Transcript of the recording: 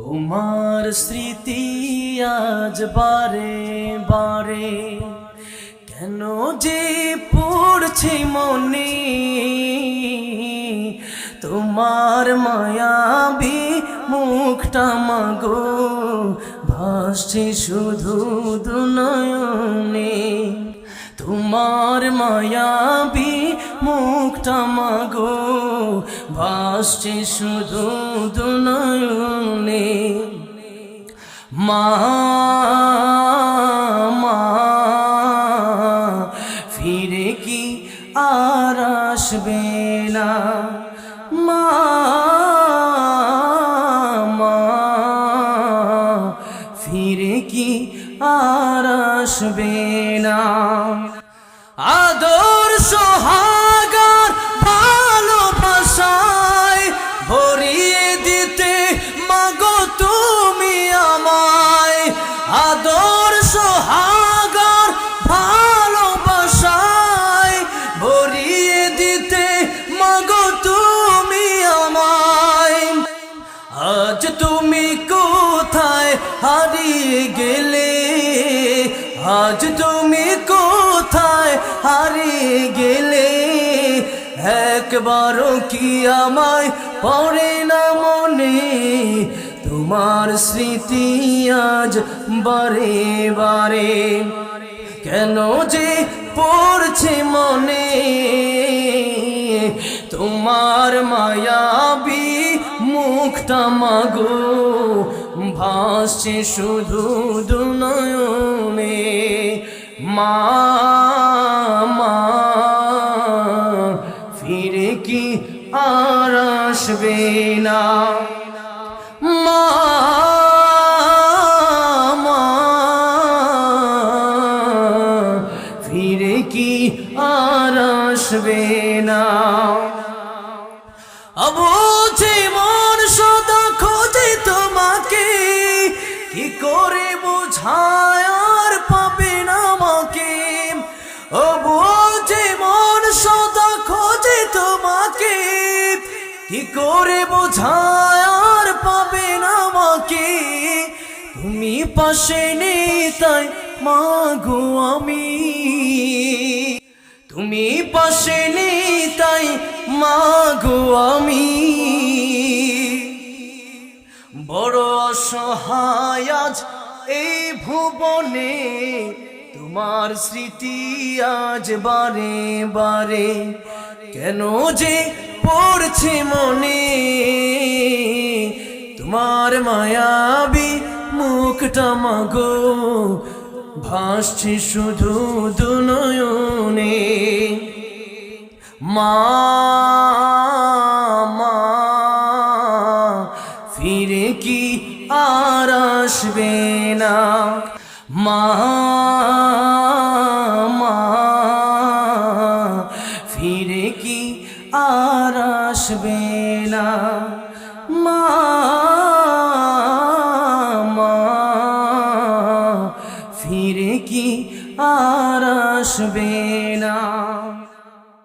তোমার স্মৃতি আজ বারে বারে কেন যে পড়ছে মনে, তোমার মায়াবী মুখটা মাগো ভাসছে শুধু দুনয়নে। তোমার মায়াবী মুখটা মাগো ভাসছে শুধু দুনয়নে। মা মা ফিরে কি আর আসবে না, মা মা ফিরে কি আর আসবে না। আদর সোহাগার ভালোবাসায় ভরিয়ে দিতে মাগো তুমি আমায়। আদর সোহাগার ভালোবাসায় ভরিয়ে দিতে মাগো তুমি আমায়। আজ তুমি কোথায় হারিয়ে গেলে, আজ তুমি কোথায় হারিয়ে গেলে, একবারও কি আমায় পড়ে না মনে। তোমার স্মৃতি আজ বারে বারে কেন যে পড়ছে মনে, তোমার মায়াবী মুখটা মাগো ভাসছে শুধু দুনয়নে। মা মা ফিরে কি আর আসবে না, মা মা ফিরে কি আর আসবে না। অবুঝে মন সদা খোঁজে তোমাকে, কি করে বোঝায় আর পাবে না আমাকে। অবুঝে মন সদা খোঁজে তোমাকে, কি করে বোঝায় আর পাবে না আমাকে। তুমি পাশে নেই তাই মাগো আমি, তুমি পাশে নেই তাই মাগো আমি। বড় অসহায় আজ এই ভুবনে, তোমার স্মৃতি আজ বারে বারে কেন যে পড়ছে মনে। তোমার মায়াবী মুখটা মাগো ভাসছে শুধু দুনয়নে। মা মা ফিরে কি আর আসবে না, মা মা ফিরে কি আর আসবে না, মা মা ফিরে কি আর আসবে